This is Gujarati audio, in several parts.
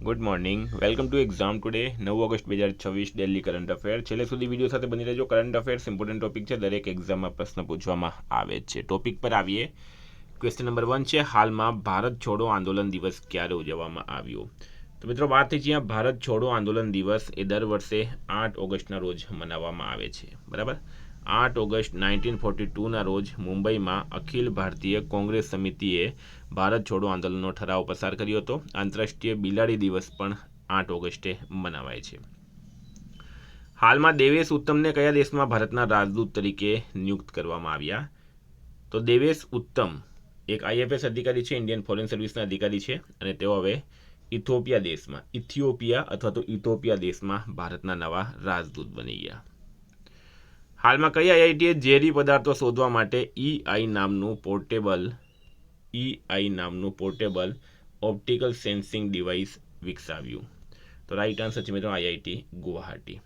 Good morning, welcome to exam today 9 August 2026 daily current affair. છેલ્લે સુધી વિડીયો સાથે બની રહેજો. કરંટ અફેર્સ ઇમ્પોર્ટન્ટ ટોપિક છે, દરેક એક્ઝામમાં પ્રશ્ન પૂછવામાં આવે છે. ટોપિક પર આવીએ. ક્વેશ્ચન નંબર 1 છે, હાલમાં ભારત છોડો આંદોલન દિવસ ક્યારે ઉજવવામાં આવ્યો? તો મિત્રો વાત થઈ છે, ભારત છોડો આંદોલન દિવસ એ દર વર્ષે 8 ઓગસ્ટના રોજ મનાવવામાં આવે છે. બરાબર, 8 ઓગસ્ટ 1942ના રોજ મુંબઈમાં અખિલ ભારતીય કોંગ્રેસ સમિતિએ ભારત છોડો આંદોલનનો ઠરાવ પસાર કર્યો હતો. આંતરરાષ્ટ્રીય બિલાડી દિવસ પણ 8 ઓગસ્ટે મનાવાય છે. હાલમાં દેવેશ ઉત્તમને કયા દેશમાં ભારતના રાજદૂત તરીકે નિયુક્ત કરવામાં આવ્યા? તો દેવેશ ઉત્તમ એક આઈએફએસ અધિકારી છે, ઇન્ડિયન ફોરેન સર્વિસના અધિકારી છે, અને તેઓ હવે ઇથિયોપિયા દેશમાં ભારતના નવા રાજદૂત બની ગયા. હાલમાં કઈ આઈઆઈટીએ ઝેરી પદાર્થો શોધવા માટે ઈઆઈ નામનું પોર્ટેબલ ઓપ્ટિકલ સેન્સિંગ ડિવાઇસ વિકસાવ્યું? તો રાઈટ આન્સર છે મિત્રો આઈઆઈટી ગુવાહાટી.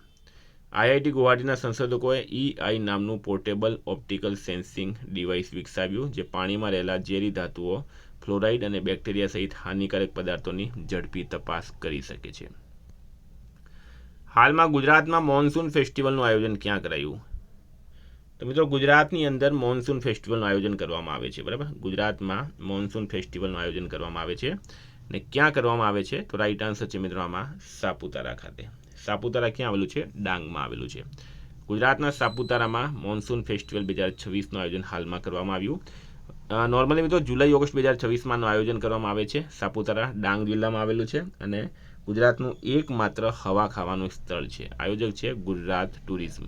આઈઆઈટી ગુવાહાટીના સંશોધકોએ ઈઆઈ નામનું પોર્ટેબલ ઓપ્ટિકલ સેન્સિંગ ડિવાઇસ વિકસાવ્યું, જે પાણીમાં રહેલા ઝેરી ધાતુઓ, ફ્લોરાઇડ અને બેક્ટેરિયા સહિત હાનિકારક પદાર્થોની ઝડપી તપાસ કરી શકે છે. હાલમાં ગુજરાતમાં મોન્સૂન ફેસ્ટિવલનું આયોજન ક્યાં કરાયું? તો મિત્રો ગુજરાતની અંદર મોન્સૂન ફેસ્ટિવલનું આયોજન કરવામાં આવે છે. બરાબર, ગુજરાતમાં મોન્સૂન ફેસ્ટિવલનું આયોજન કરવામાં આવે છે, ને ક્યાં કરવામાં આવે છે? તો રાઈટ આન્સર છે મિત્રો આમાં સાપુતારા ખાતે. સાપુતારા ક્યાં આવેલું છે? ડાંગમાં આવેલું છે. ગુજરાતના સાપુતારામાં મોન્સૂન ફેસ્ટિવલ 2026નું આયોજન હાલમાં કરવામાં આવ્યું. નોર્મલી મિત્રો જુલાઈ ઓગસ્ટ 2026માંનું આયોજન કરવામાં આવે છે. સાપુતારા ડાંગ જિલ્લામાં આવેલું છે, અને ગુજરાતનું એકમાત્ર હવા ખાવાનું સ્થળ છે. આયોજક છે ગુજરાત ટુરિઝમ.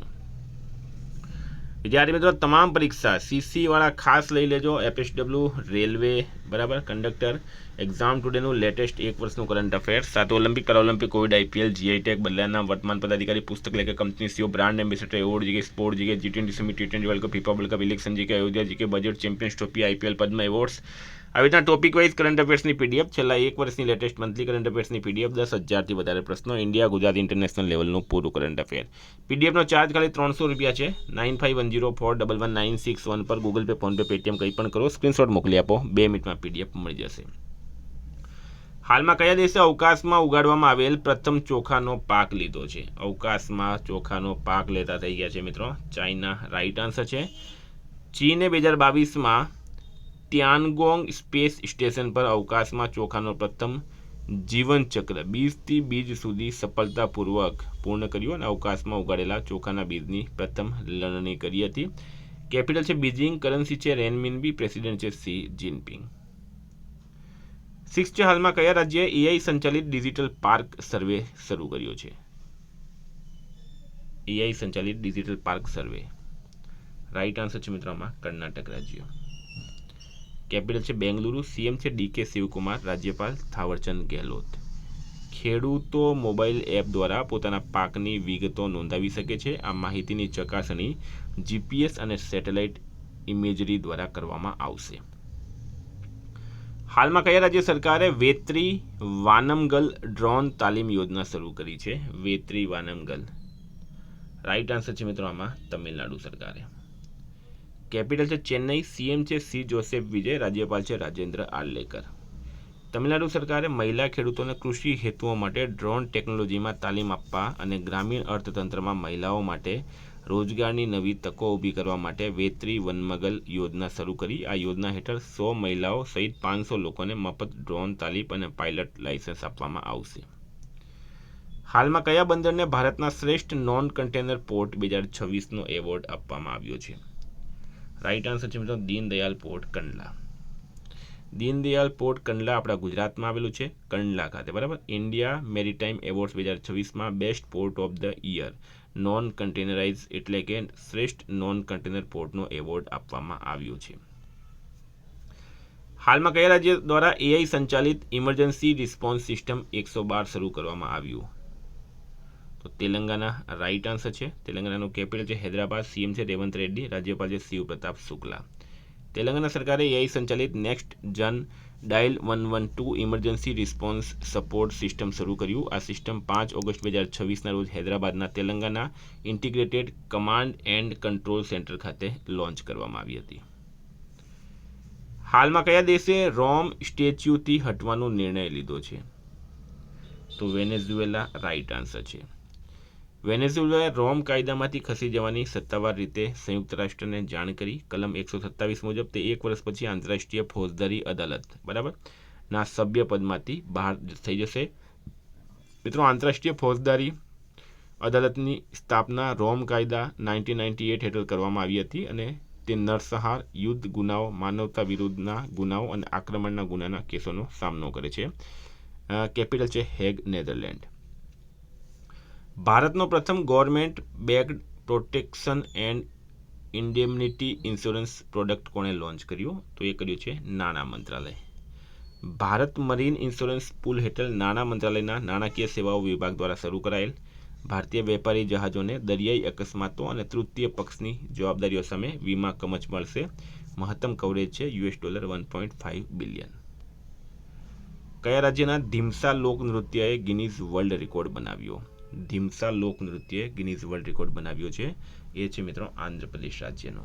વિદ્યાર્થી મિત્રો, તમામ પરીક્ષા સીસીવાળા ખાસ લઈ લેજો. એફએસડબલ્યુ, રેલવે, બરાબર, કંડક્ટર, એક્ઝામ ટુડેનું લેટેસ્ટ એક વર્ષનું કરંટ અફેર્સ, સાથે Olympic, Paralympic, Covid, IPL, GI tag, બદલાના વર્તમાન પદાધિકારી, પુસ્તક લેખક, company CEO, brand ambassador, award GK, sport GK, G20 summit, T20 world cup, FIFA world cup, election GK, Ayodhya GK, budget, champions trophy, IPL, Padma awards, આવી રીતના ટોપિક વાઇઝ કરંટ અફેર્સની પીડીએફ, છેલ્લા એક વર્ષની લેટેસ્ટ મંથલી કરંટ અફેર્સની પીડીએફ, 10,000થી વધારે પ્રશ્નો, ઇન્ડિયા, ગુજરાત, ઇન્ટરનેશનલ લેવલનું પૂરું કરંટ અફેર. પીડીએફનો ચાર્જ ખાલી 300 રૂપિયા છે. 9510411961 પર ગૂગલ પે, ફોનપે, પેટીએમ કંઈ પણ કરો, સ્ક્રીનશોટ મોકલી આપો, 2 મિનિટમાં પીડીએફ મળી જશે. હાલમાં કયા દેશે અવકાશમાં ઉગાડવામાં આવેલ પ્રથમ ચોખાનો પાક લીધો છે? અવકાશમાં ચોખાનો પાક લેતા થઈ ગયા છે મિત્રો ચાઇના. રાઈટ આન્સર છે. ચીને 2022માં ત્યાનગોંગ સ્પેસ સ્ટેશન પર અવકાશમાં ચોખાનો પ્રથમ જીવનચક્ર બીજથી બીજ સુધી સફળતાપૂર્વક પૂર્ણ કર્યું, અને અવકાશમાં ઉગાડેલા ચોખાના બીજની પ્રથમ લણણી કરી હતી. કેપિટલ છે બીજિંગ, કરન્સી છે રેનમિનબી, પ્રેસિડેન્ટ છે સી જિનપિંગ. 6 છે, હાલમાં કયા રાજ્યએ એઆઈ સંચાલિત ડિજિટલ પાર્ક સર્વે શરૂ કર્યો છે? એઆઈ સંચાલિત ડિજિટલ પાર્ક સર્વે. રાઈટ આન્સર છે મિત્રો આમાં કર્ણાટક રાજ્ય. કેપિટલ છે બેંગલુરુ, સીએમ છે ડીકે શિવકુમાર, રાજ્યપાલ થાવરચંદ ગેહલોત. ખેડૂતો મોબાઈલ એપ દ્વારા પોતાના પાકની વિગતો નોંધાવી શકે છે. આ માહિતીની ચકાસણી જીપીએસ અને સેટેલાઇટ ઇમેજરી દ્વારા કરવામાં આવશે. હાલમાં કયા રાજ્ય સરકારે વેત્રી વાનમગલ ડ્રોન તાલીમ યોજના શરૂ કરી છે? વેત્રી વાનમગલ. રાઈટ આન્સર છે મિત્રો આમાં તમિલનાડુ સરકારે. કેપિટલ છે ચેન્નઈ, સીએમ છે સી જોસેફ વિજય, રાજ્યપાલ છે રાજેન્દ્ર આર્લેકર. તમિલનાડુ સરકારે મહિલા ખેડૂતોને કૃષિ હેતુઓ માટે ડ્રોન ટેકનોલોજીમાં તાલીમ આપવા અને ગ્રામીણ અર્થતંત્રમાં મહિલાઓ માટે રોજગારની નવી તકો ઊભી કરવા માટે વેત્રી વનમગલ યોજના શરૂ કરી. આ યોજના હેઠળ 100 મહિલાઓ સહિત 500 લોકોને મફત ડ્રોન તાલીમ અને પાયલટ લાયસન્સ આપવામાં આવશે. હાલમાં કયા બંદરને ભારતના શ્રેષ્ઠ નોન કન્ટેનર પોર્ટ 2026નો એવોર્ડ આપવામાં આવ્યો છે? રાઈટ આન્સર છે મિત્રો દીનદયાલ પોર્ટ કંડલા. દીનદયાલ પોર્ટ કંડલા આપણા ગુજરાતમાં આવેલું છે, કંડલા ખાતે. બરાબર, ઇન્ડિયા મેરીટાઈમ એવોર્ડ્સ 2026માં best port of the year non containerise એટલે કે શ્રેષ્ઠ નોન કન્ટેનર પોર્ટનો એવોર્ડ આપવામાં આવ્યો છે. હાલમાં કયા રાજ્ય દ્વારા એઆઈ સંચાલિત ઇમરજન્સી રિસ્પોન્સ સિસ્ટમ 112 શરૂ કરવામાં આવ્યું? તો તેલંગાના. રાઈટ આન્સર છે. તેલંગાનાનું કેપિટલ છે હૈદરાબાદ, સીએમ છે રેવંત રેડ્ડી, રાજ્યપાલ છે શિવ પ્રતાપ શુક્લા. તેલંગાના સરકારે એઆઈ સંચાલિત next gen dial 112 emergency response support system શરૂ કર્યું. આ સિસ્ટમ 5 ઓગસ્ટ 2026ના રોજ હૈદરાબાદના Telangana integrated command and control centre ખાતે લોન્ચ કરવામાં આવી હતી. હાલમાં કયા દેશે રોમ સ્ટેચ્યુથી હટવાનો નિર્ણય લીધો છે? તો વેનેઝુએલા રાઈટ આન્સર છે. વેનેઝુએલાએ રોમ કાયદામાંથી ખસી જવાની સત્તાવાર રીતે સંયુક્ત રાષ્ટ્રને જાણ કરી. કલમ 127 મુજબ તે 1 વર્ષ પછી આંતરરાષ્ટ્રીય ફોજદારી અદાલત બરાબર ના સભ્ય પદમાંથી બહાર થઈ જશે. મિત્રો, આંતરરાષ્ટ્રીય ફોજદારી અદાલતની સ્થાપના રોમ કાયદા 1998 હેઠળ કરવામાં આવી હતી અને તે નરસંહાર, યુદ્ધ ગુનાઓ, માનવતા વિરુદ્ધના ગુનાઓ અને આક્રમણના ગુનાના કેસોનો સામનો કરે છે. કેપિટલ છે હેગ, નેધરલેન્ડ. ભારતનો પ્રથમ government backed protection and indemnity insurance product કોણે લોન્ચ કર્યું? તો એ કર્યું છે નાણાં મંત્રાલય. ભારત મરીન ઇન્સ્યોરન્સ પૂલ હેઠળ નાણાં મંત્રાલયના નાણાકીય સેવાઓ વિભાગ દ્વારા શરૂ કરાયેલ ભારતીય વેપારી જહાજોને દરિયાઈ અકસ્માતો અને તૃતીય પક્ષની જવાબદારીઓ સામે વીમા કવચ મળશે. મહત્તમ કવરેજ છે $1.5 બિલિયન. કયા રાજ્યના ધીમસા લોકનૃત્યએ ગિનીઝ વર્લ્ડ રેકોર્ડ બનાવ્યો? ધીમસા લોકનૃત્યએ ગિનીઝ વર્લ્ડ રેકોર્ડ બનાવ્યો છે એ છે મિત્રો આંધ્રપ્રદેશ રાજ્યનો.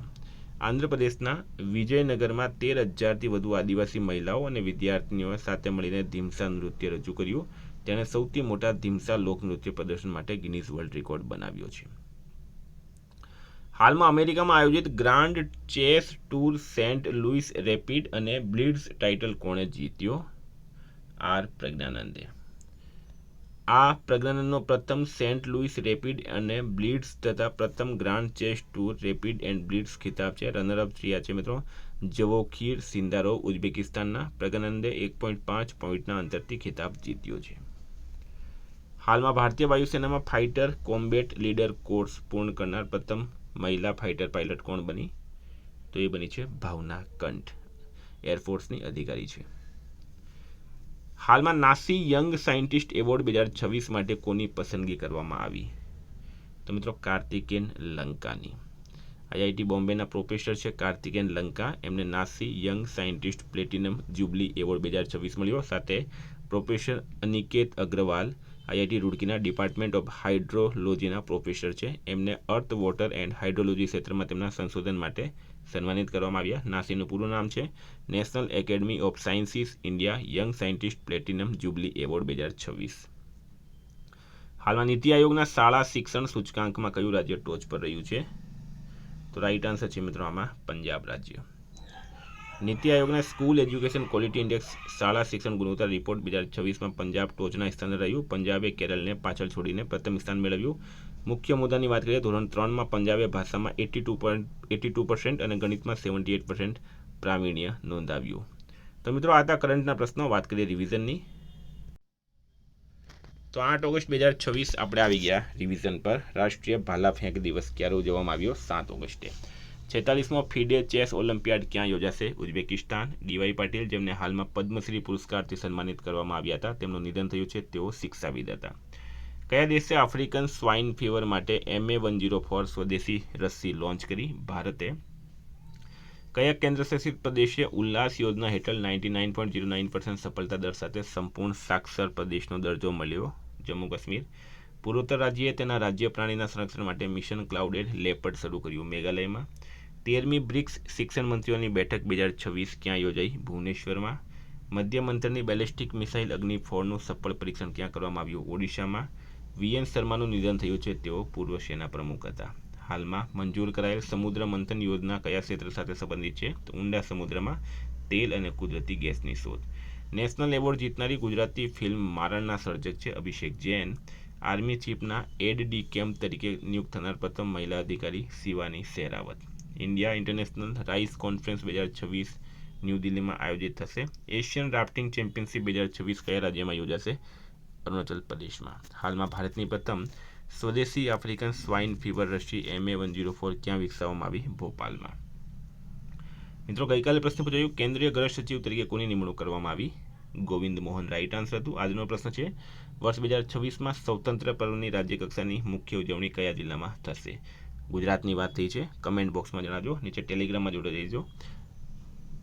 આંધ્રપ્રદેશના વિજયનગરમાં 13,000થી વધુ આદિવાસી મહિલાઓ અને વિદ્યાર્થીનીઓ સાથે મળીને ધીમસા નૃત્ય રજૂ કર્યું. તેણે સૌથી મોટા ધીમસા લોકનૃત્ય પ્રદર્શન માટે ગિનીઝ વર્લ્ડ રેકોર્ડ બનાવ્યો છે. હાલમાં અમેરિકામાં આયોજિત grand chess tour Saint Louis rapid અને બ્લિટ્ઝ ટાઇટલ કોણે જીત્યો? આર પ્રજ્ઞાનંદે. આ પ્રજ્ઞાનંદનો પ્રથમ સેન્ટ લુઇસ રેપિડ અને બ્લિટ્ઝ તથા પ્રથમ grand chess tour rapid and blitz ખિતાબ છે. રનરઅપ થયા છે મિત્રો જવોખીર સિન્દારોવ ઉઝબેકિસ્તાનના. પ્રજ્ઞાનંદે 1.5 પોઈન્ટના અંતરથી ખિતાબ જીત્યો છે. હાલમાં ભારતીય વાયુસેનામાં ફાઇટર કોમ્બેટ લીડર કોર્સ પૂર્ણ કરનાર પ્રથમ મહિલા ફાઇટર પાયલટ કોણ બની? તો એ બની છે ભાવના કંઠ, એરફોર્સની અધિકારી છે. હાલમાં નાસી યંગ સાયન્ટિસ્ટ એવોર્ડ 2026 માટે કોની પસંદગી કરવામાં આવી? તો મિત્રો કાર્તિકેન લંકાની. આઈઆઈટી બોમ્બેના પ્રોફેસર છે કાર્તિકેન લંકા. એમને NASI young scientist platinum jubilee award 2026 મળ્યો. સાથે પ્રોફેસર અનિકેત અગ્રવાલ આઈઆઈટી રૂડકીના ડિપાર્ટમેન્ટ ઓફ હાઇડ્રોલોજીના પ્રોફેસર છે. એમને અર્થ, વોટર એન્ડ હાઇડ્રોલોજી ક્ષેત્રમાં તેમના સંશોધન માટે સન્માનિત કરવામાં આવ્યા. નાસીનું પૂરું નામ છે national academy of sciences India young scientist platinum jubilee award 2026. હાલમાં નીતિ આયોગના શાળા શિક્ષણ સૂચકાંકમાં કયું રાજ્ય ટોચ પર રહ્યું છે? તો રાઈટ આન્સર છે મિત્રો આમાં પંજાબ રાજ્ય. નીતિ આયોગના સ્કૂલ એજ્યુકેશન ક્વોલિટી ઇન્ડેક્સ શાળા શિક્ષણ ગુણવત્તા રિપોર્ટ 2026માં પંજાબ ટોચના સ્થાને રહ્યું. પંજાબે કેરળને પાછળ છોડીને પ્રથમ સ્થાન મેળવ્યું. મુખ્ય મુદ્દાની વાત કરીએ ધોરણ 3માં પંજાબે ભાષામાં 82% અને ગણિતમાં 78% પ્રાવીણ્ય નોંધાવ્યું. તો મિત્રો આ હતા કરંટના પ્રશ્નો. વાત કરીએ રિવિઝનની. તો 8 ઓગસ્ટ 2026 આપણે આવી ગયા રિવિઝન પર. રાષ્ટ્રીય ભાલા ફેંક દિવસ ક્યારે ઉજવવામાં આવ્યો? 7 ઓગસ્ટે. 46મો ફિડે ચેસ ઓલિમ્પિયાડ ક્યાં યોજાશે? ઉઝબેકિસ્તાન. ડીવાય પાટીલ, જેમને હાલમાં પદ્મશ્રી પુરસ્કારથી સન્માનિત કરવામાં આવ્યા હતા, તેમનું નિધન થયું છે. તેઓ શિક્ષાવિદ હતા. કયા દેશે આફ્રિકન સ્વાઇન ફીવર માટે MA104 સ્વદેશી રસી લોન્ચ કરી? ભારતે. કયા કેન્દ્રશાસિત પ્રદેશે ઉલ્લાસ યોજના હેઠળ 99.09% સફળતા દર સાથે સંપૂર્ણ સાક્ષર પ્રદેશનો દરજ્જો મળ્યો? જમ્મુ કાશ્મીર. પૂર્વોત્તર રાજ્યએ તેના રાજ્ય પ્રાણીના સંરક્ષણ માટે મિશન ક્લાઉડેડ લેપર્ડ શરૂ કર્યું. મેઘાલયમાં. 13મી બ્રિક્સ શિક્ષણ મંત્રીઓની બેઠક 2026 ક્યાં યોજાઈ? ભુવનેશ્વરમાં. મધ્યમ અંતરની બેલિસ્ટિક મિસાઇલ અગ્નિ 4નું સફળ પરીક્ષણ ક્યાં કરવામાં આવ્યું? ઓડિશામાં. VN શર્માનું નિધન થયું છે. તેઓ પૂર્વ સેના પ્રમુખ હતા. હાલમાં મંજૂર કરાયેલ સમુદ્ર મંથન યોજના કયા ક્ષેત્ર સાથે સંબંધિત છે? તો ઊંડા સમુદ્રમાં તેલ અને કુદરતી ગેસની શોધ. નેશનલ એવોર્ડ જીતનારી ગુજરાતી ફિલ્મ મારણના સર્જક છે અભિષેક જૈન. આર્મી ચીફના એડ-ડી કેમ્પ તરીકે નિયુક્ત થનાર પ્રથમ મહિલા અધિકારી Shivani Sherawat. India international rice conference 2026 new દિલ્હીમાં આયોજિત થશે. એશિયન રાફ્ટિંગ ચેમ્પિયનશિપ 2026 કયા રાજ્યમાં યોજાશે? અરુણાચલ પ્રદેશમાં. હાલમાં ભારતની પ્રથમ સ્વદેશી આફ્રિકન સ્વાઇન ફીવર રસી MA104 ક્યાં વિકસાવવામાં આવી? ભોપાલમાં. મિત્રો ગઈકાલે પ્રશ્ન પૂછાયું કેન્દ્રીય ગૃહ સચિવ તરીકે કોની નિમણૂક કરવામાં આવી? ગોવિંદ મોહન રાઈટ આન્સર હતું. આજનો પ્રશ્ન છે વર્ષ 2026માં સ્વતંત્ર પર્વની રાજ્યકક્ષાની મુખ્ય ઉજવણી કયા જિલ્લામાં થશે? ગુજરાતની વાત થઈ છે. કમેન્ટ બોક્સમાં જણાવજો. નીચે ટેલિગ્રામમાં જોડાઈ જજો.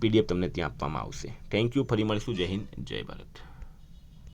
PDF તમને ત્યાં આપવામાં આવશે. Thank you. ફરી મળીશું. જય હિન્દ, જય ભારત.